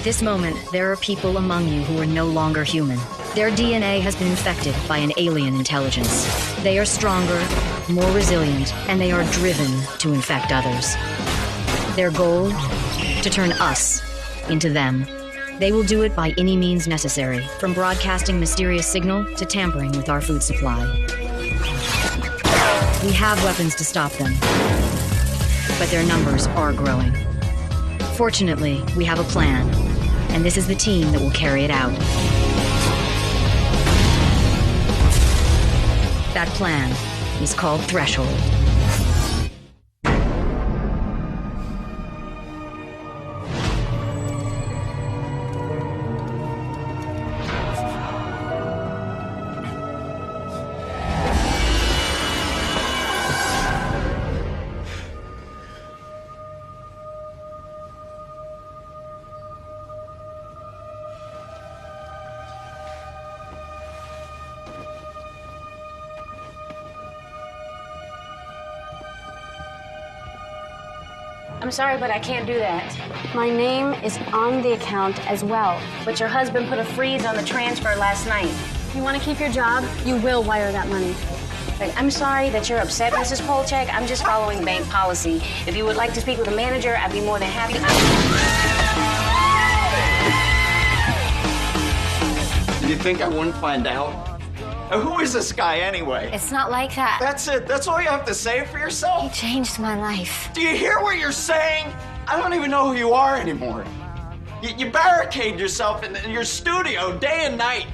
At this moment, there are people among you who are no longer human. Their DNA has been infected by an alien intelligence. They are stronger, more resilient, and they are driven to infect others. Their goal? To turn us into them. They will do it by any means necessary, from broadcasting mysterious signal to tampering with our food supply. We have weapons to stop them, but their numbers are growing. Fortunately, we have a plan, and this is the team that will carry it out. That plan is called Threshold. I'm sorry, but I can't do that. My name is on the account as well. But your husband put a freeze on the transfer last night. You want to keep your job? You will wire that money. Like, I'm sorry that you're upset, Mrs. Polchak. I'm just following bank policy. If you would like to speak with the manager, I'd be more than happy to. You think I wouldn't find out? Who is this guy anyway? It's not like that. That's it. That's all you have to say for yourself? He changed my life. Do you hear what you're saying? I don't even know who you are anymore. You barricade yourself in your studio day and night.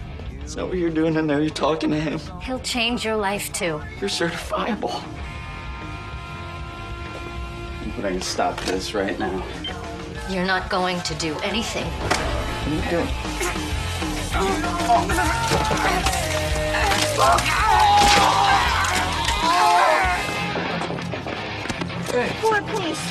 Is that what you're doing in there? You're talking to him? He'll change your life, too. You're certifiable. But I can stop this right now. You're not going to do anything. What are you doing? Boy, please.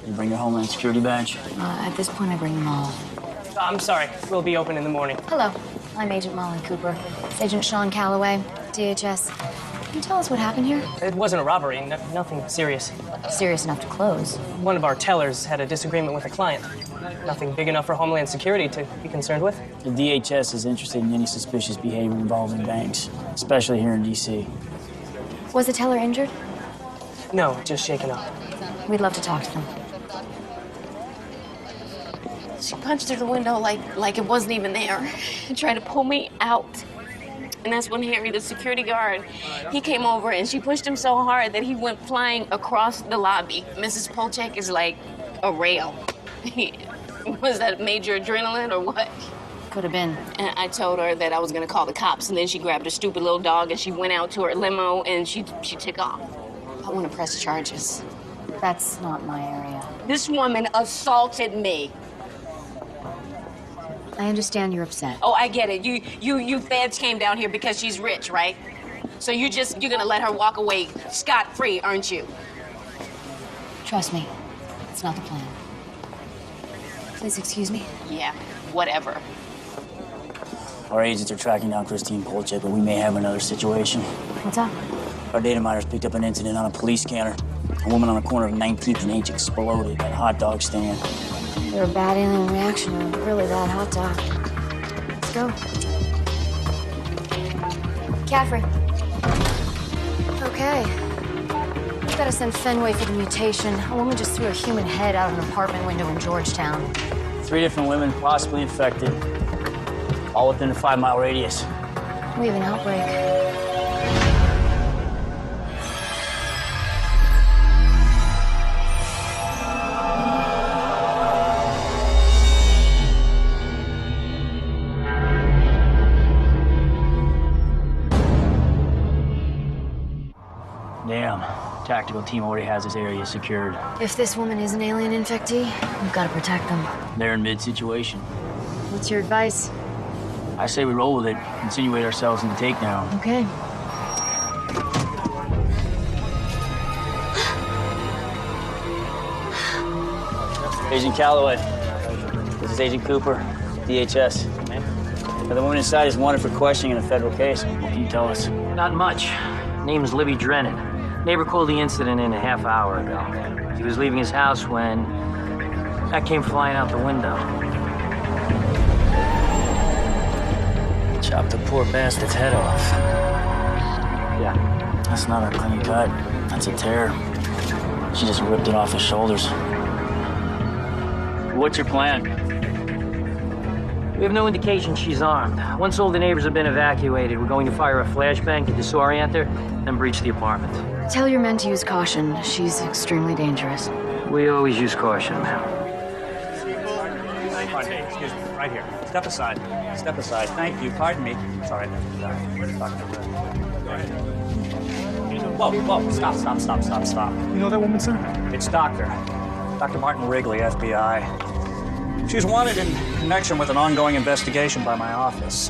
You bring your Homeland Security badge? At this point, I bring them all. I'm sorry. We'll be open in the morning. Hello. I'm Agent Molly Cooper. It's Agent Sean Calloway, DHS. Can you tell us what happened here? It wasn't a robbery. Nothing serious. Serious enough to close. One of our tellers had a disagreement with a client. Nothing big enough for Homeland Security to be concerned with. The DHS is interested in any suspicious behavior involving banks, especially here in D.C. Was the teller injured? No, just shaken up. We'd love to talk to them. She punched through the window like it wasn't even there and tried to pull me out. And that's when Harry, the security guard, he came over and she pushed him so hard that he went flying across the lobby. Mrs. Polchak is like a rail. Was that major adrenaline or what? Could have been. And I told her that I was gonna call the cops, and then she grabbed her stupid little dog and she went out to her limo and she took off. I want to press charges. That's not my area. This woman assaulted me. I understand you're upset. Oh, I get it. You feds came down here because she's rich, right? So you're gonna let her walk away scot-free, aren't you? Trust me, it's not the plan. Please excuse me. Yeah, whatever. Our agents are tracking down Christine Polchak, but we may have another situation. What's up? Our data miners picked up an incident on a police scanner. A woman on the corner of 19th and H exploded at a hot dog stand. You're a bad alien reaction or a really bad hot dog. Let's go. Caffrey. Okay. We've got to send Fenway for the mutation. A woman just threw a human head out of an apartment window in Georgetown. 3 different women possibly infected, all within a 5-mile radius. We have an outbreak. Damn. Tactical team already has this area secured. If this woman is an alien infectee, we've got to protect them. They're in mid-situation. What's your advice? I say we roll with it, insinuate ourselves in the takedown. Okay. Agent Calloway. This is Agent Cooper, DHS. Now, the woman inside is wanted for questioning in a federal case. What can you tell us? Not much. Name's Libby Drennan. Neighbor called the incident in a half hour ago. He was leaving his house when that came flying out the window. Chopped the poor bastard's head off. Yeah. That's not a clean cut. That's a tear. She just ripped it off his shoulders. What's your plan? We have no indication she's armed. Once all the neighbors have been evacuated, we're going to fire a flashbang to disorient her, then breach the apartment. Tell your men to use caution. She's extremely dangerous. We always use caution, ma'am. Excuse me, right here. Step aside. Step aside. Thank you. Pardon me. It's all right. Whoa, whoa. Stop. You know that woman, sir? It's Dr. Martin Wrigley, FBI. She's wanted in connection with an ongoing investigation by my office.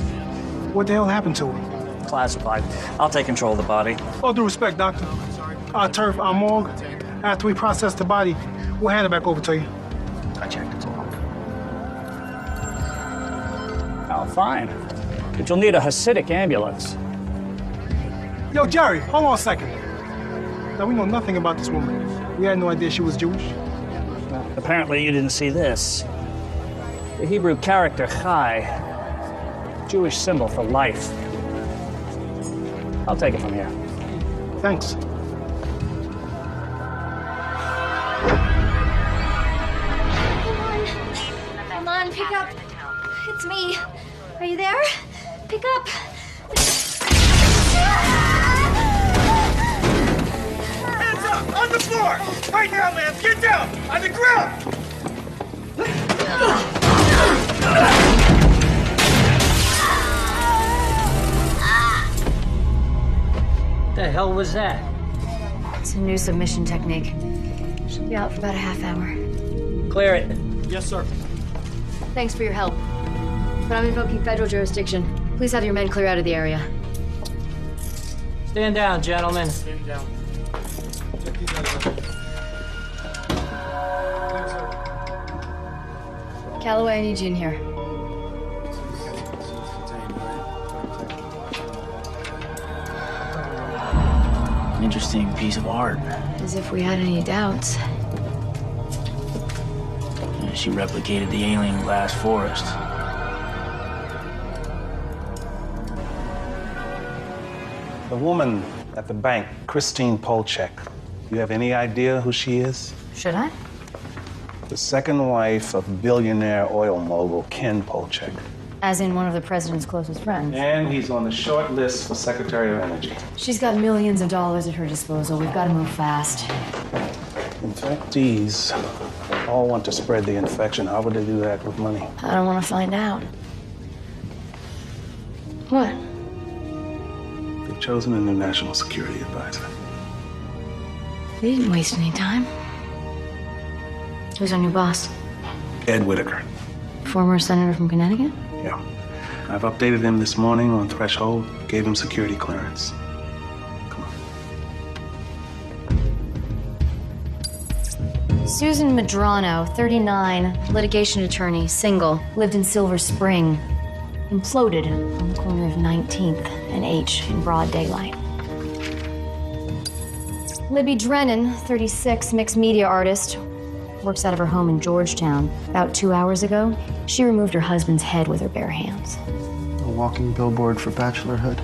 What the hell happened to her? Classified. I'll take control of the body. All due respect, doctor. Our turf, our morgue. After we process the body, we'll hand it back over to you. I checked, it's all. Oh, fine. But you'll need a Hasidic ambulance. Yo, Jerry, hold on a second. Now, we know nothing about this woman. We had no idea she was Jewish. Apparently you didn't see this. The Hebrew character Chai, Jewish symbol for life. I'll take it from here. Thanks. Come on, pick up. It's me. Are you there? Pick up. Hands up! On the floor! Right now, man! Get down! On the ground! What the hell was that? It's a new submission technique. She'll be out for about a half hour. Clear it. Yes, sir. Thanks for your help. But I'm invoking federal jurisdiction. Please have your men clear out of the area. Stand down, gentlemen. Stand down. Check these out. Calloway, I need you in here. An interesting piece of art. As if we had any doubts. She replicated the alien glass forest. The woman at the bank, Christine Polchek. You have any idea who she is? Should I? The second wife of billionaire oil mogul Ken Polchek. As in one of the president's closest friends. And he's on the short list for Secretary of Energy. She's got millions of dollars at her disposal. We've got to move fast. In fact, these all want to spread the infection. How would they do that with money? I don't want to find out. What? They've chosen a new national security advisor. We didn't waste any time. Who's our new boss? Ed Whitaker. Former senator from Connecticut? Yeah. I've updated him this morning on threshold, gave him security clearance. Come on. Susan Medrano, 39, litigation attorney, single, lived in Silver Spring. Imploded on the corner of 19th and H in broad daylight. Libby Drennan, 36, mixed media artist, works out of her home in Georgetown. About 2 hours ago, she removed her husband's head with her bare hands. A walking billboard for bachelorhood.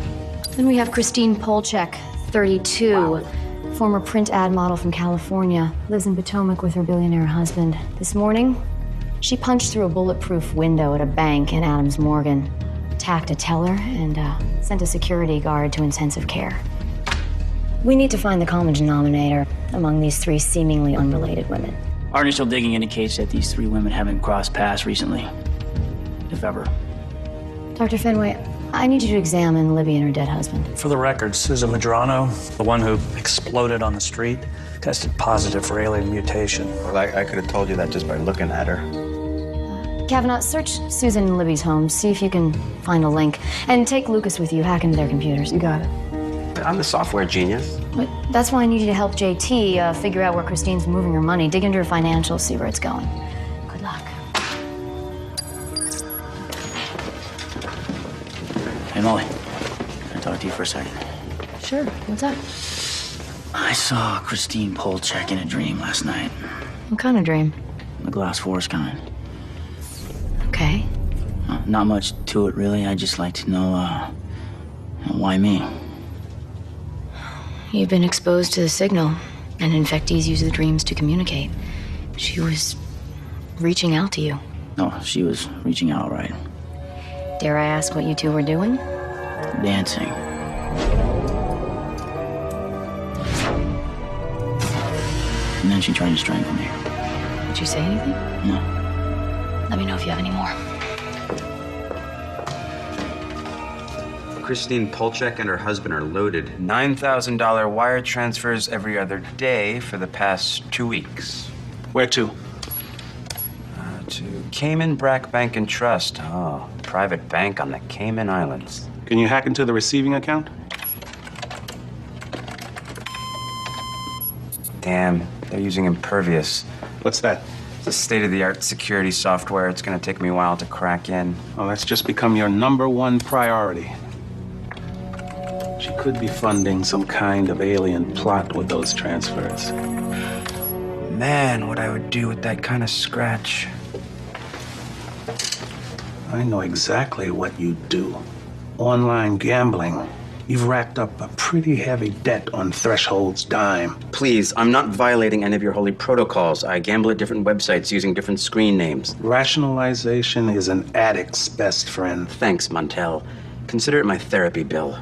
Then we have Christine Polchek, 32, former print ad model from California, lives in Potomac with her billionaire husband. This morning, she punched through a bulletproof window at a bank in Adams Morgan, attacked a teller, and sent a security guard to intensive care. We need to find the common denominator among these three seemingly unrelated women. Our initial digging indicates that these three women haven't crossed paths recently, if ever. Dr. Fenway, I need you to examine Libby and her dead husband. For the record, Susan Medrano, the one who exploded on the street, tested positive for alien mutation. Well, I could have told you that just by looking at her. Kavanaugh, search Susan and Libby's home, see if you can find a link. And take Lucas with you, hack into their computers. You got it. I'm the software genius. But that's why I need you to help JT figure out where Christine's moving her money, dig into her financials, see where it's going. Molly, can I talk to you for a second? Sure, what's up? I saw Christine Polchek in a dream last night. What kind of dream? The glass forest kind. Okay. Not much to it, really. I'd just like to know, why me? You've been exposed to the signal, and infectees use the dreams to communicate. She was reaching out to you. No, she was reaching out, all right. Dare I ask what you two were doing? Dancing. And then she tried to strangle me. Did you say anything? No. Let me know if you have any more. Christine Polchek and her husband are loaded. $9,000 wire transfers every other day for the past 2 weeks. Where to? To Cayman Brack Bank and Trust. Oh, private bank on the Cayman Islands. Can you hack into the receiving account? Damn, they're using Impervious. What's that? It's a state-of-the-art security software. It's gonna take me a while to crack in. Well, that's just become your #1 priority. She could be funding some kind of alien plot with those transfers. Man, what I would do with that kind of scratch. I know exactly what you do. Online gambling. You've racked up a pretty heavy debt on Threshold's dime. Please, I'm not violating any of your holy protocols. I gamble at different websites using different screen names. Rationalization is an addict's best friend. Thanks, Montel. Consider it my therapy bill.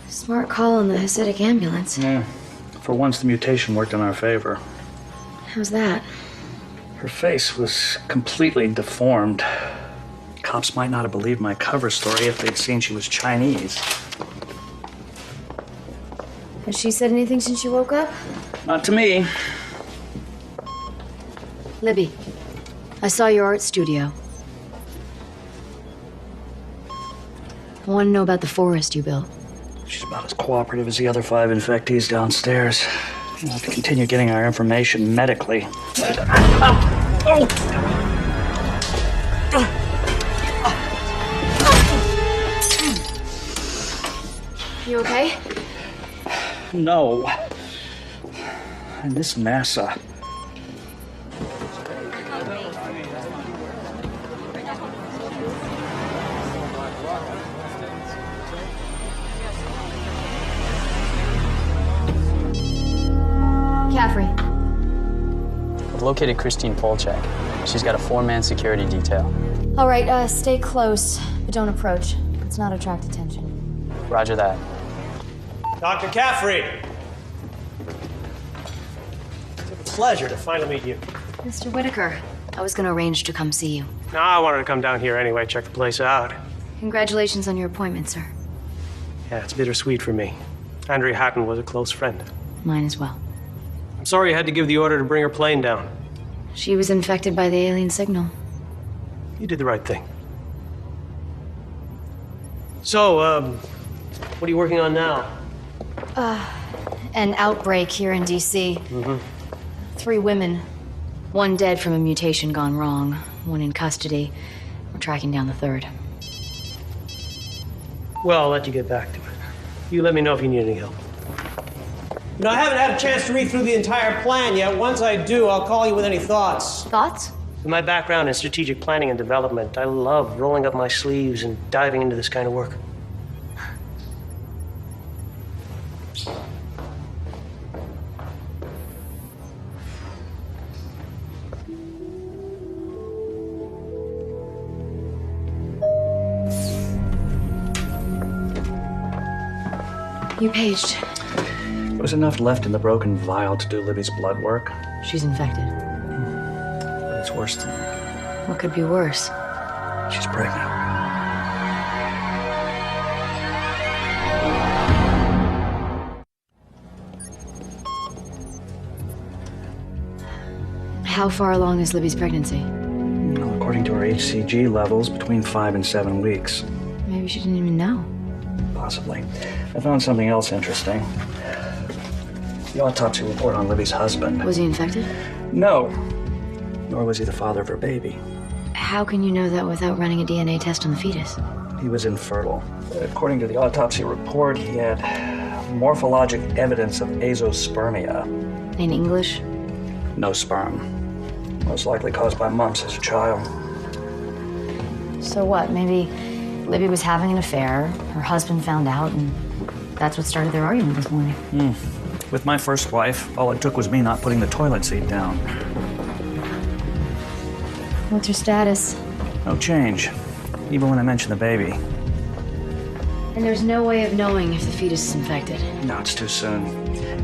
Smart call on the Hasidic ambulance. Yeah. For once, the mutation worked in our favor. How's that? Her face was completely deformed. Cops might not have believed my cover story if they'd seen she was Chinese. Has she said anything since you woke up? Not to me. Libby, I saw your art studio. I want to know about the forest you built. She's about as cooperative as the other 5 infectees downstairs. We'll have to continue getting our information medically. You okay? No. And this NASA. Caffrey. I've located Christine Polchek. She's got a 4-man security detail. All right, stay close, but don't approach. Let's not attract attention. Roger that. Dr. Caffrey! It's a pleasure to finally meet you. Mr. Whitaker, I was gonna arrange to come see you. No, I wanted to come down here anyway, check the place out. Congratulations on your appointment, sir. Yeah, it's bittersweet for me. Andrea Hatton was a close friend. Mine as well. I'm sorry you had to give the order to bring her plane down. She was infected by the alien signal. You did the right thing. So, what are you working on now? An outbreak here in D.C. 3 women. 1 dead from a mutation gone wrong. 1 in custody. We're tracking down the 3rd. Well, I'll let you get back to it. You let me know if you need any help. You know, I haven't had a chance to read through the entire plan yet. Once I do, I'll call you with any thoughts. Thoughts? With my background in strategic planning and development, I love rolling up my sleeves and diving into this kind of work. You paged. There was enough left in the broken vial to do Libby's blood work. She's infected. But it's worse than that. What could be worse? She's pregnant. How far along is Libby's pregnancy? Well, according to her HCG levels, between 5 and 7 weeks. Maybe she didn't even know. Possibly. I found something else interesting. The autopsy report on Libby's husband. Was he infected? No. Nor was he the father of her baby. How can you know that without running a DNA test on the fetus? He was infertile. According to the autopsy report, he had morphologic evidence of azospermia. In English? No sperm. Most likely caused by mumps as a child. So what? Maybe Libby was having an affair, her husband found out, and that's what started their argument this morning. With my first wife, all it took was me not putting the toilet seat down. What's her status? No change, even when I mentioned the baby. And there's no way of knowing if the fetus is infected. No, it's too soon.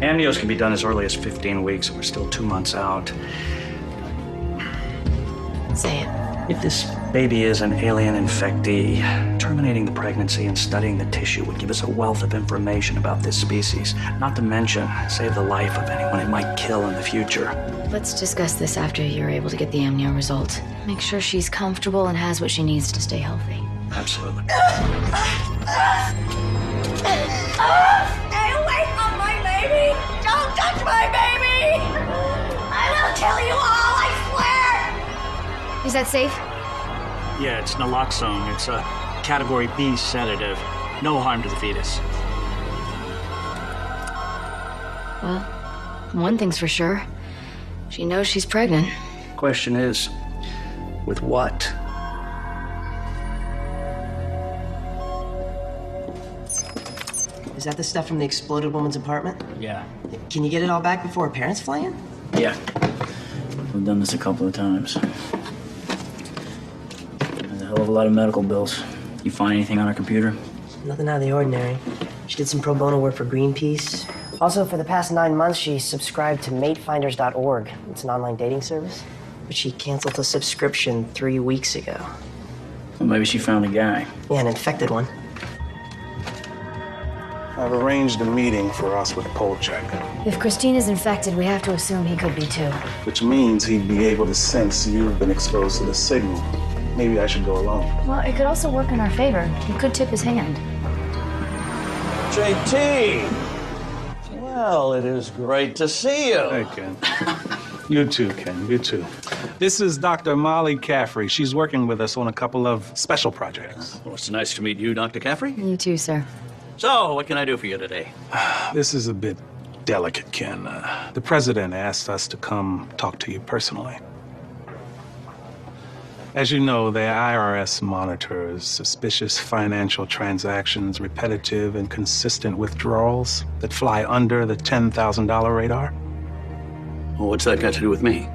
Amnios can be done as early as 15 weeks, and we're still 2 months out. Say it. If this baby is an alien infectee, terminating the pregnancy and studying the tissue would give us a wealth of information about this species. Not to mention, save the life of anyone it might kill in the future. Let's discuss this after you're able to get the amnio result. Make sure she's comfortable and has what she needs to stay healthy. Absolutely. Stay away from my baby! Don't touch my baby! I will kill you all, I swear! Is that safe? Yeah, it's naloxone. It's a category B sedative. No harm to the fetus. Well, one thing's for sure. She knows she's pregnant. Question is, with what? Is that the stuff from the exploded woman's apartment? Yeah. Can you get it all back before her parents fly in? Yeah. We've done this a couple of times. There's a hell of a lot of medical bills. You find anything on her computer? Nothing out of the ordinary. She did some pro bono work for Greenpeace. Also, for the past 9 months, she subscribed to matefinders.org. It's an online dating service. But she canceled the subscription 3 weeks ago. Well, maybe she found a guy. Yeah, an infected one. I've arranged a meeting for us with Polchek, If Christine is infected, we have to assume he could be too. which means he'd be able to sense you've been exposed to the signal. Maybe I should go alone. Well, it could also work in our favor. He could tip his hand. JT! Well, it is great to see you. Hey, Ken. You too, Ken. You too. This is Dr. Molly Caffrey. She's working with us on a couple of special projects. Well, it's nice to meet you, Dr. Caffrey. You too, sir. So, what can I do for you today? This is a bit delicate, Ken. The president asked us to come talk to you personally. As you know, the IRS monitors suspicious financial transactions, repetitive and consistent withdrawals that fly under the $10,000 radar. Well, what's that got to do with me?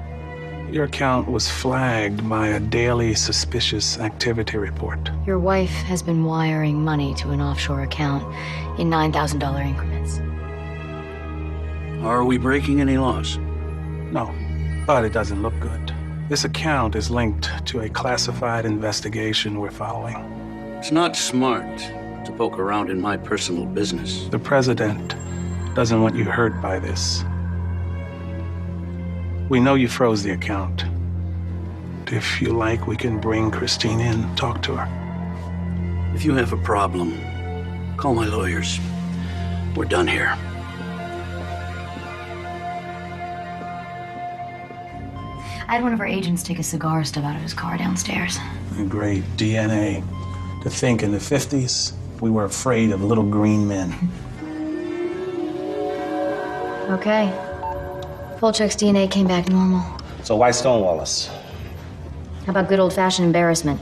Your account was flagged by a daily suspicious activity report. Your wife has been wiring money to an offshore account in $9,000 increments. Are we breaking any laws? No, but it doesn't look good. This account is linked to a classified investigation we're following. It's not smart to poke around in my personal business. The president doesn't want you hurt by this. We know you froze the account. If you like, we can bring Christine in, talk to her. If you have a problem, call my lawyers. We're done here. I had one of our agents take a cigar stub out of his car downstairs. Great DNA. To think in the 50s, we were afraid of little green men. Okay. Polchek's DNA came back normal. So why stonewall us? How about good old-fashioned embarrassment?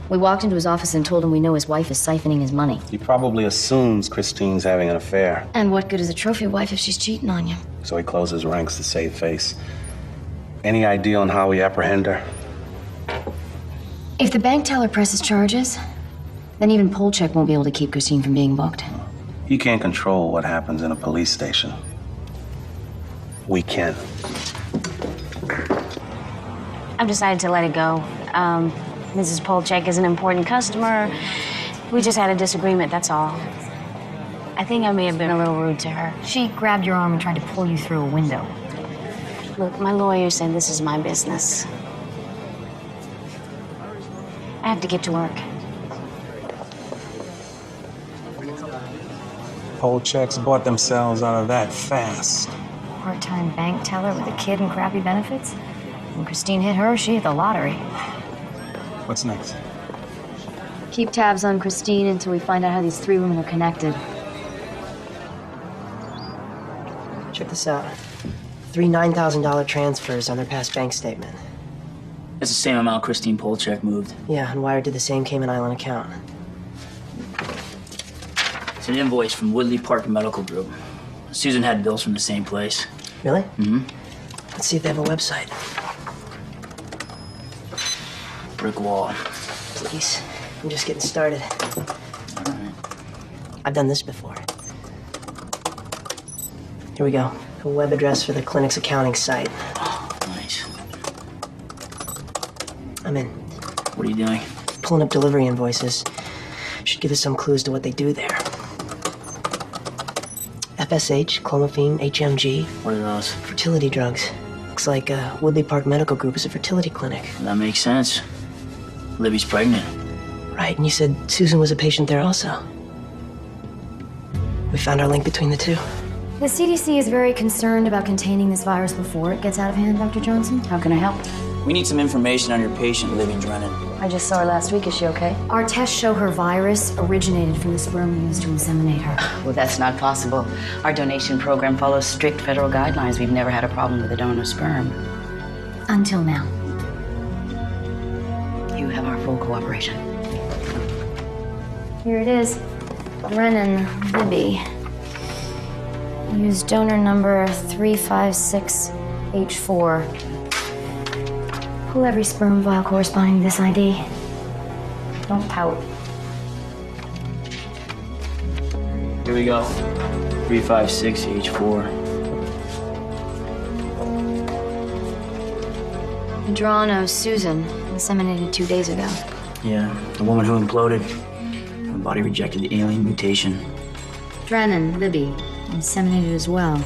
We walked into his office and told him we know his wife is siphoning his money. He probably assumes Christine's having an affair. And what good is a trophy wife if she's cheating on you? So he closes ranks to save face. Any idea on how we apprehend her? If the bank teller presses charges, then even Polchek won't be able to keep Christine from being booked. He can't control what happens in a police station. We can. I've decided to let it go. Mrs. Polchek is an important customer. We just had a disagreement, that's all. I think I may have been a little rude to her. She grabbed your arm and tried to pull you through a window. Look, my lawyer said this is my business. I have to get to work. Polcheks bought themselves out of that fast. Part-time bank teller with a kid and crappy benefits? When Christine hit her, she hit the lottery. What's next? Keep tabs on Christine until we find out how these 3 women are connected. Check this out. 3 $9,000 transfers on their past bank statement. It's the same amount Christine Polchek moved. Yeah, and wired to the same Cayman Island account. It's an invoice from Woodley Park Medical Group. Susan had bills from the same place. Really? Mm-hmm. Let's see if they have a website. Brick wall. Please. I'm just getting started. I've done this before. Here we go. A web address for the clinic's accounting site. Oh, nice. I'm in. What are you doing? Pulling up delivery invoices. Should give us some clues to what they do there. FSH, clomiphene, HMG. What are those? Fertility drugs. Looks like Woodley Park Medical Group is a fertility clinic. That makes sense. Libby's pregnant. Right, and you said Susan was a patient there also. We found our link between the two. The CDC is very concerned about containing this virus before it gets out of hand, Dr. Johnson. How can I help? We need some information on your patient, Libby Drennan. I just saw her last week. Is she okay? Our tests show her virus originated from the sperm used to inseminate her. Well, that's not possible. Our donation program follows strict federal guidelines. We've never had a problem with a donor sperm. Until now. You have our full cooperation. Here it is. Brennan Libby. Use donor number 356H4. Pull every sperm vial corresponding to this ID. Don't pout. Here we go. 356H4. The drawn of Susan, inseminated 2 days ago. Yeah, the woman who imploded. Her body rejected the alien mutation. Drennan Libby, inseminated as well.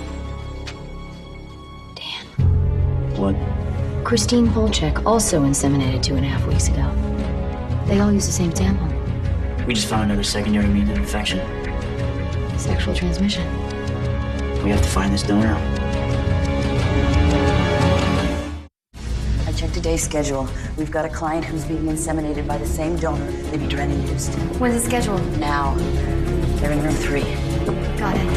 What? Christine Polchek, also inseminated 2.5 weeks ago. They all use the same sample. We just found another secondary means of infection. Sexual transmission. We have to find this donor. I checked today's schedule. We've got a client who's being inseminated by the same donor Libby Drennan used. When's it scheduled? Now. They're in room 3. Got it.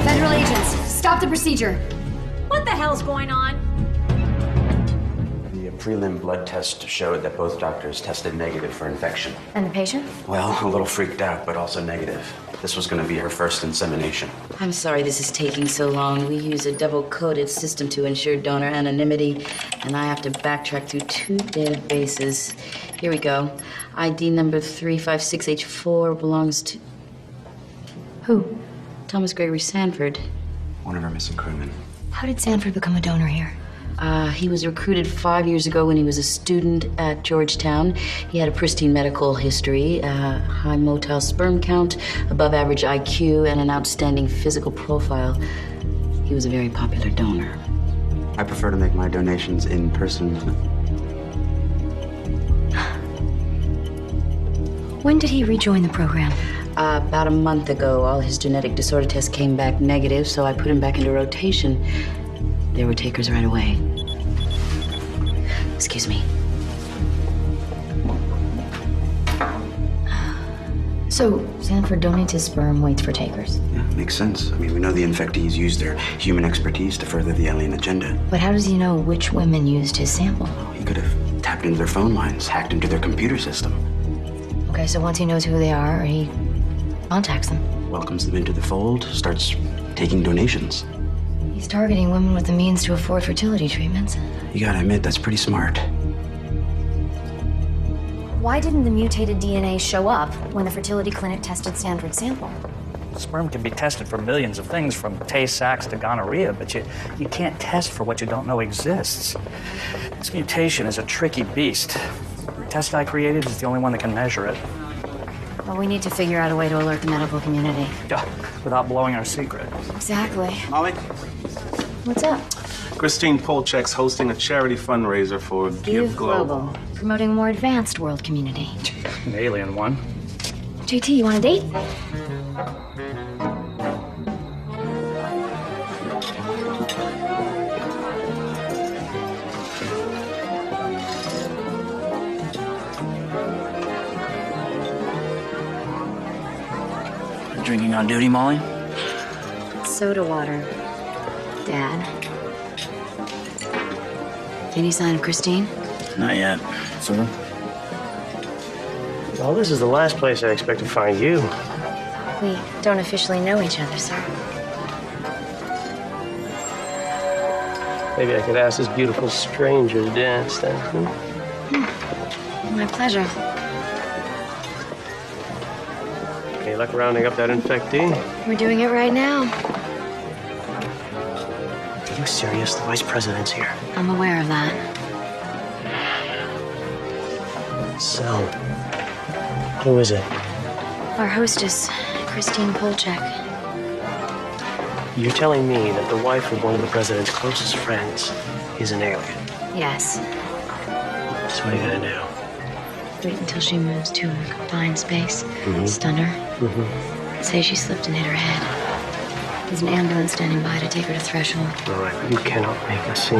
Federal agents, stop the procedure. What the hell's going on? The prelim blood test showed that both doctors tested negative for infection. And the patient? Well, a little freaked out, but also negative. This was going to be her first insemination. I'm sorry this is taking so long. We use a double-coded system to ensure donor anonymity, and I have to backtrack through 2 databases. Here we go. ID number 356H4 belongs to... Who? Thomas Gregory Sanford. One of our missing crewmen. How did Sanford become a donor here? He was recruited 5 years ago when he was a student at Georgetown. He had a pristine medical history, high motile sperm count, above average IQ, and an outstanding physical profile. He was a very popular donor. I prefer to make my donations in person. When did he rejoin the program? About a month ago. All his genetic disorder tests came back negative, so I put him back into rotation. There were takers right away. Excuse me. So, Sanford donates his sperm, waits for takers. Yeah, makes sense. I mean, we know the infectees use their human expertise to further the alien agenda. But how does he know which women used his sample? He could have tapped into their phone lines, hacked into their computer system. Okay, so once he knows who they are, he contacts them. Welcomes them into the fold, starts taking donations. He's targeting women with the means to afford fertility treatments. You gotta admit, that's pretty smart. Why didn't the mutated DNA show up when the fertility clinic tested Sanford's sample? Sperm can be tested for millions of things, from Tay-Sachs to gonorrhea, but you can't test for what you don't know exists. This mutation is a tricky beast. The test I created is the only one that can measure it. Well, we need to figure out a way to alert the medical community. Without blowing our secret. Exactly. Molly? What's up? Christine Polchek's hosting a charity fundraiser for Give Global. Promoting a more advanced world community. An alien one. JT, you want a date? Drinking on duty, Molly? Soda water, Dad. Any sign of Christine? Not yet. Sir? Well, this is the last place I expect to find you. We don't officially know each other, sir. Maybe I could ask this beautiful stranger to dance then. My pleasure. Any luck rounding up that infectee? We're doing it right now. Are you serious? The vice president's here. I'm aware of that. So, who is it? Our hostess, Christine Polchek. You're telling me that the wife of one of the president's closest friends is an alien? Yes. So what are you gonna do? Wait until she moves to a confined space. Stun her. Say she slipped and hit her head. There's an ambulance standing by to take her to Threshold. All right, but you cannot make a scene.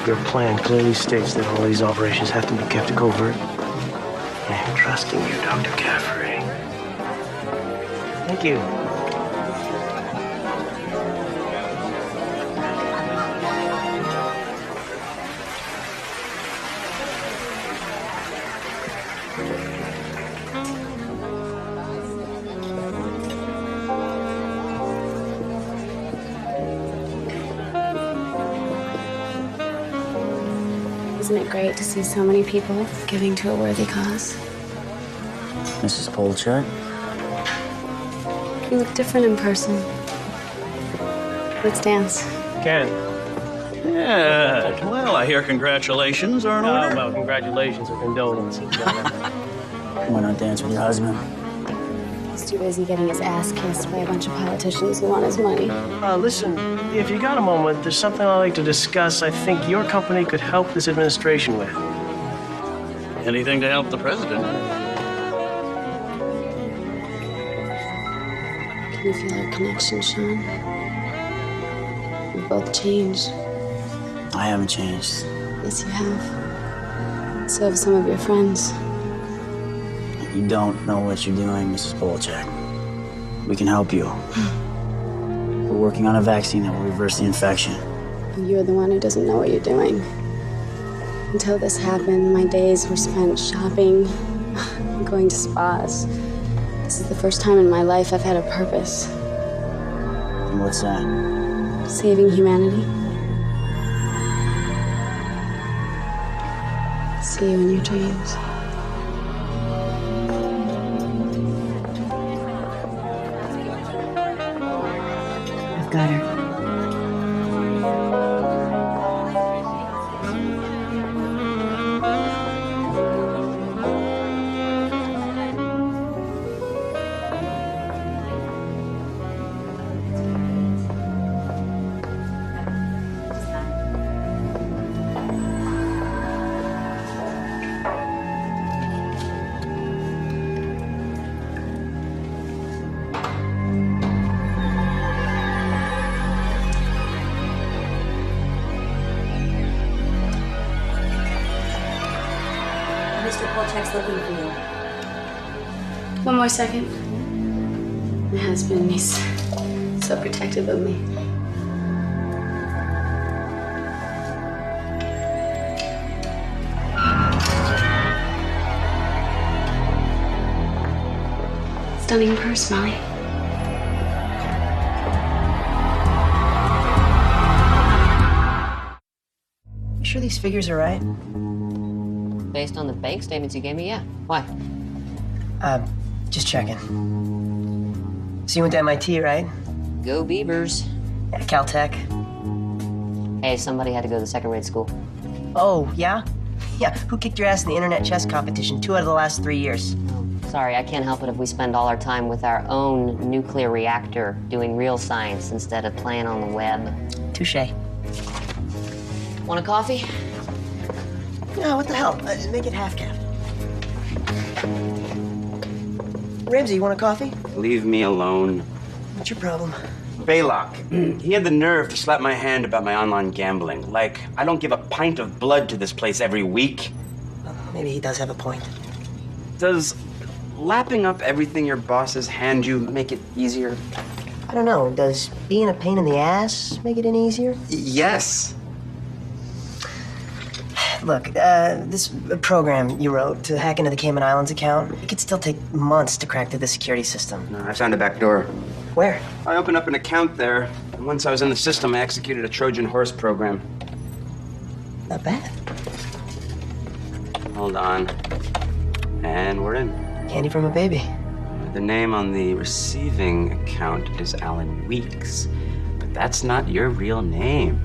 Your plan clearly states that all these operations have to be kept covert. I am trusting you, Dr. Caffrey. Thank you. Isn't it great to see so many people giving to a worthy cause? Mrs. Polchek? You look different in person. Let's dance. Ken. Yeah. Well, I hear congratulations are in order. Well, congratulations or condolences. Why not dance with your husband? He's too busy getting his ass kissed by a bunch of politicians who want his money. Listen, if you got a moment, there's something I'd like to discuss I think your company could help this administration with. Anything to help the president. Can you feel our connection, Sean? We've both changed. I haven't changed. Yes, you have. So have some of your friends. You don't know what you're doing, Mrs. Polchek. We can help you. We're working on a vaccine that will reverse the infection. And you're the one who doesn't know what you're doing. Until this happened, my days were spent shopping, going to spas. This is the first time in my life I've had a purpose. And what's that? Saving humanity. See you in your dreams. I've got her. Mr. Polchek's looking for you. One more second. My husband, he's so protective of me. Stunning purse, Molly. You sure these figures are right? Based on the bank statements you gave me, yeah. Why? Just checking. So you went to MIT, right? Go Beavers. Yeah, Caltech. Hey, somebody had to go to second-rate school. Oh, yeah? Yeah, who kicked your ass in the internet chess competition 2 out of the last 3 years? Sorry, I can't help it if we spend all our time with our own nuclear reactor doing real science instead of playing on the web. Touche. Want a coffee? No, what the hell? Make it half-cap. Ramsey, you want a coffee? Leave me alone. What's your problem? Baylock. He had the nerve to slap my hand about my online gambling. Like, I don't give a pint of blood to this place every week. Maybe he does have a point. Does lapping up everything your bosses hand you make it easier? I don't know. Does being a pain in the ass make it any easier? Yes. Look, this program you wrote to hack into the Cayman Islands account, it could still take months to crack through the security system. No, I found a back door. Where? I opened up an account there, and once I was in the system, I executed a Trojan horse program. Not bad. Hold on. And we're in. Candy from a baby. The name on the receiving account is Alan Weeks, but that's not your real name.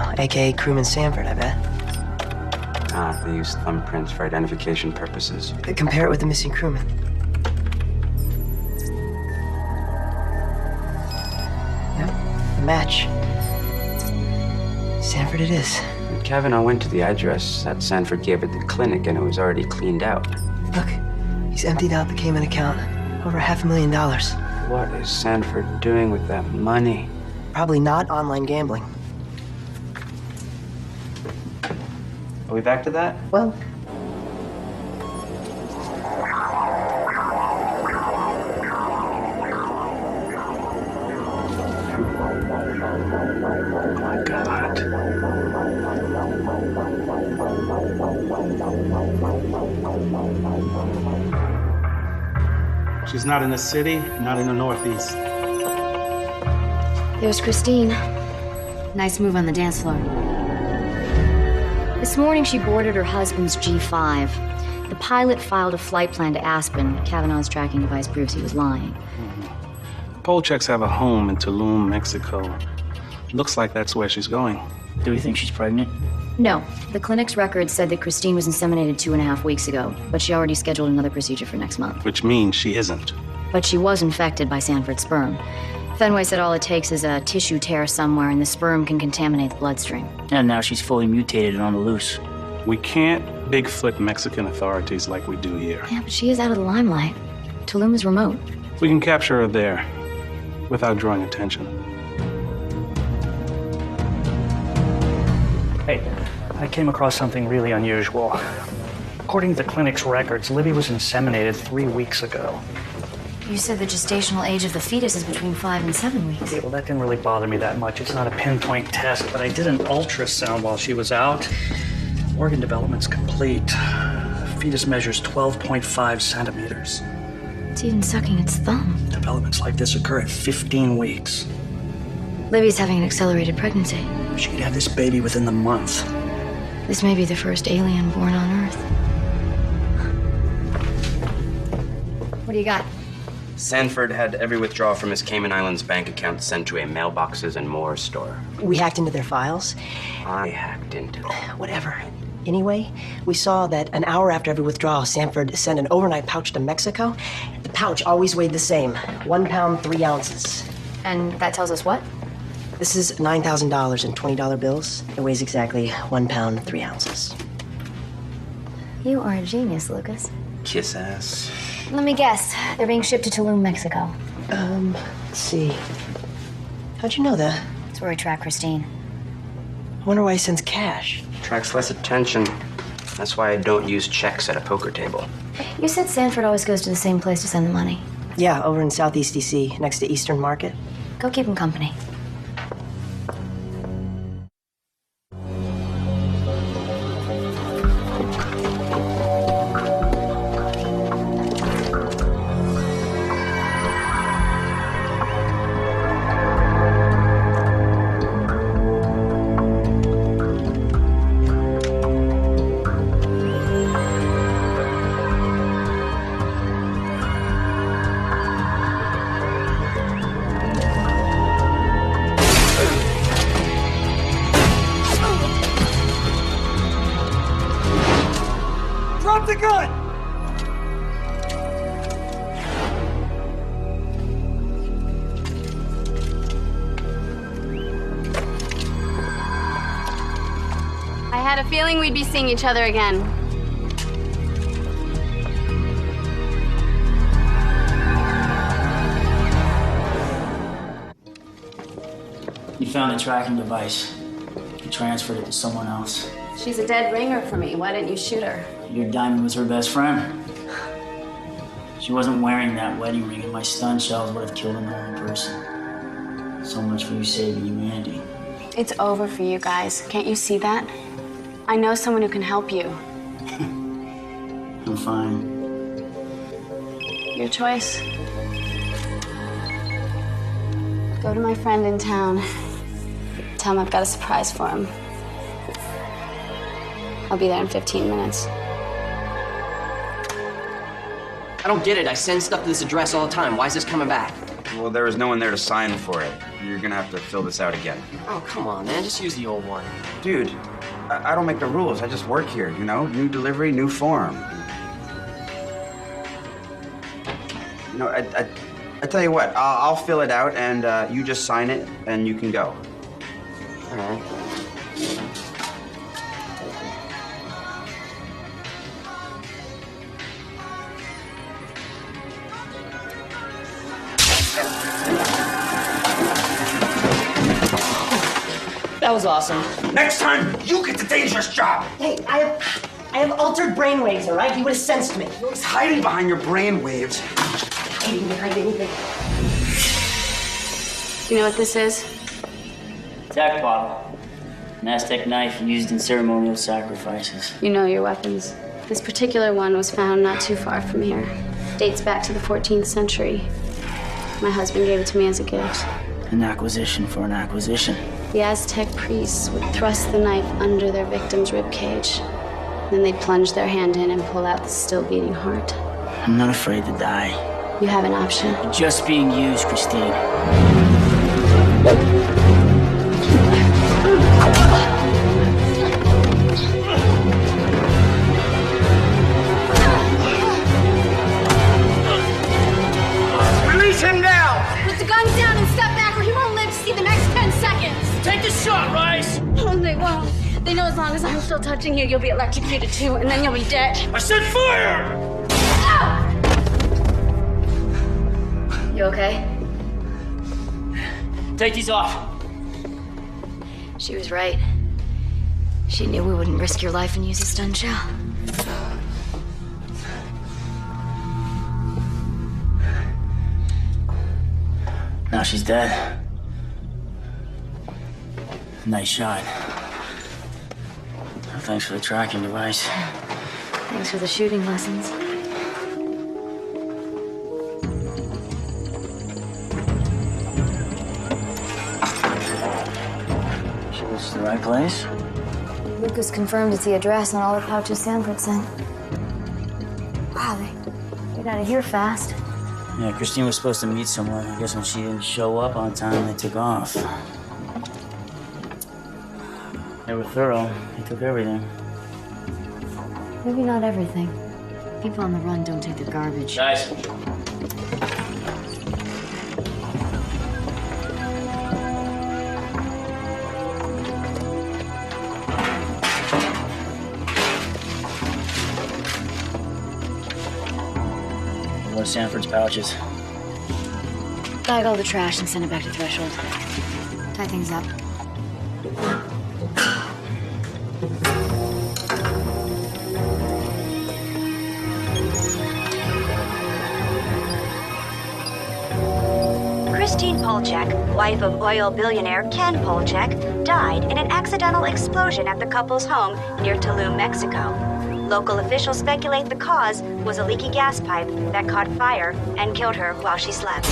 Oh, AKA Crewman Sanford, I bet. Ah, they use thumbprints for identification purposes. Compare it with the missing crewman. Yep, a match. Sanford it is. When Kavanaugh went to the address that Sanford gave at the clinic, and it was already cleaned out. Look, he's emptied out the Cayman account. Over $500,000. What is Sanford doing with that money? Probably not online gambling. Are we back to that? Well, Oh my God. She's not in the city, not in the Northeast. There's Christine. Nice move on the dance floor. This morning, she boarded her husband's G5. The pilot filed a flight plan to Aspen. Kavanaugh's tracking device proves he was lying. Polcheks have a home in Tulum, Mexico. Looks like that's where she's going. Do we think she's pregnant? No. The clinic's record said that Christine was inseminated 2.5 weeks ago, but she already scheduled another procedure for next month. Which means she isn't. But she was infected by Sanford's sperm. Fenway said all it takes is a tissue tear somewhere and the sperm can contaminate the bloodstream. And now she's fully mutated and on the loose. We can't Bigfoot Mexican authorities like we do here. Yeah, but she is out of the limelight. Tulum is remote. We can capture her there without drawing attention. Hey, I came across something really unusual. According to the clinic's records, Libby was inseminated 3 weeks ago. You said the gestational age of the fetus is between 5 and 7 weeks. Yeah, well, that didn't really bother me that much. It's not a pinpoint test, but I did an ultrasound while she was out. Organ development's complete. Fetus measures 12.5 centimeters. It's even sucking its thumb. Developments like this occur at 15 weeks. Libby's having an accelerated pregnancy. She could have this baby within the month. This may be the first alien born on Earth. What do you got? Sanford had every withdrawal from his Cayman Islands bank account sent to a Mailboxes and More store. we hacked into their files. I hacked into them. Whatever. Anyway, we saw that an hour after every withdrawal, Sanford sent an overnight pouch to Mexico. The pouch always weighed the same, 1 pound, 3 ounces. And that tells us what? This is $9,000 in $20 bills. It weighs exactly 1 pound, 3 ounces. You are a genius, Lucas. Kiss ass. Let me guess. They're being shipped to Tulum, Mexico. Let's see. How'd you know that? That's where we track Christine. I wonder why he sends cash. Attracts less attention. That's why I don't use checks at a poker table. You said Sanford always goes to the same place to send the money. Yeah, over in Southeast DC, next to Eastern Market. Go keep him company. Drop the gun! I had a feeling we'd be seeing each other again. You found the tracking device. You transferred it to someone else. She's a dead ringer for me. Why didn't you shoot her? Your diamond was her best friend. She wasn't wearing that wedding ring, and my stun shells would have killed a normal person. So much for you saving humanity. It's over for you guys. Can't you see that? I know someone who can help you. I'm fine. Your choice. Go to my friend in town. Tell him I've got a surprise for him. I'll be there in 15 minutes. I don't get it. I send stuff to this address all the time. Why is this coming back? Well, there was no one there to sign for it. You're gonna have to fill this out again. Oh, come on, man. Just use the old one. Dude, I don't make the rules. I just work here, you know? New delivery, new form. You know, I tell you what, I'll fill it out and you just sign it and you can go. All right. That was awesome. Next time, you get the dangerous job. Hey, I have altered brainwaves, all right? He would have sensed me. He's hiding behind your brain waves. Hiding behind anything. You know what this is? Tack bottle. An Aztec knife used in ceremonial sacrifices. You know your weapons. This particular one was found not too far from here. Dates back to the 14th century. My husband gave it to me as a gift. An acquisition for an acquisition. The Aztec priests would thrust the knife under their victim's rib cage. Then they'd plunge their hand in and pull out the still beating heart. I'm not afraid to die. You have an option. You're just being used, Christine. Release him now! Put the guns down and step back or he won't live to see the next 10 seconds. Take the shot, Rice! Oh, they won't. They know as long as I'm still touching you, you'll be electrocuted too, and then you'll be dead. I said fire! You okay? Take these off. She was right. She knew we wouldn't risk your life and use a stun shell. Now she's dead. Nice shot. Thanks for the tracking device. Thanks for the shooting lessons. It's the right place. Lucas confirmed it's the address on all the pouches Sanford sent. Wow, they got out of here fast. Yeah, Christine was supposed to meet someone. I guess when she didn't show up on time, they took off. They were thorough. They took everything. Maybe not everything. People on the run don't take the garbage. Guys. What are Sanford's pouches? Bag all the trash and send it back to Threshold. Tie things up. Christine Polchak, wife of oil billionaire Ken Polchak, died in an accidental explosion at the couple's home near Tulum, Mexico. Local officials speculate the cause was a leaky gas pipe that caught fire and killed her while she slept.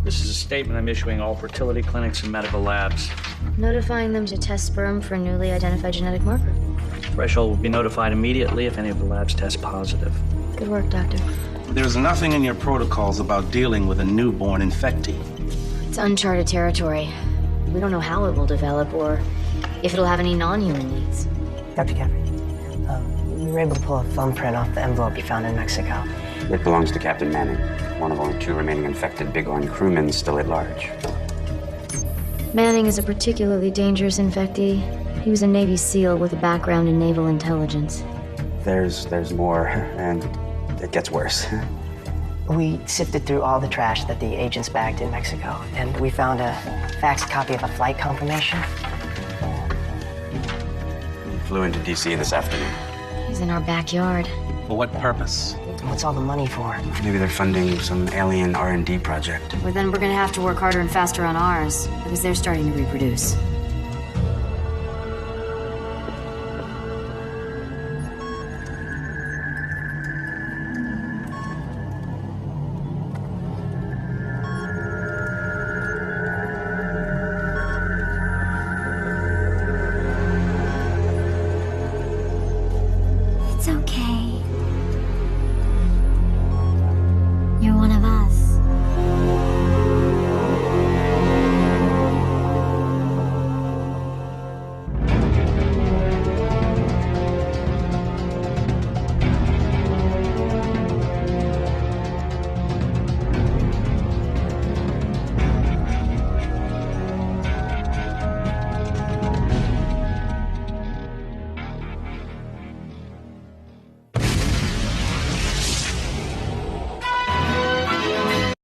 This is a statement I'm issuing all fertility clinics and medical labs. Notifying them to test sperm for a newly identified genetic marker. Threshold will be notified immediately if any of the labs test positive. Good work, Doctor. There's nothing in your protocols about dealing with a newborn infectee. It's uncharted territory. We don't know how it will develop or if it'll have any non-human needs. Dr. Caffrey, we were able to pull a thumbprint off the envelope you found in Mexico. It belongs to Captain Manning, one of only 2 remaining infected Bighorn crewmen still at large. Manning is a particularly dangerous infectee. He was a Navy SEAL with a background in naval intelligence. There's more, and it gets worse. We sifted through all the trash that the agents bagged in Mexico, and we found a faxed copy of a flight confirmation. flew into DC this afternoon. He's in our backyard. For what purpose? What's all the money for? Maybe they're funding some alien R&D project. Well, then we're gonna have to work harder and faster on ours, because they're starting to reproduce.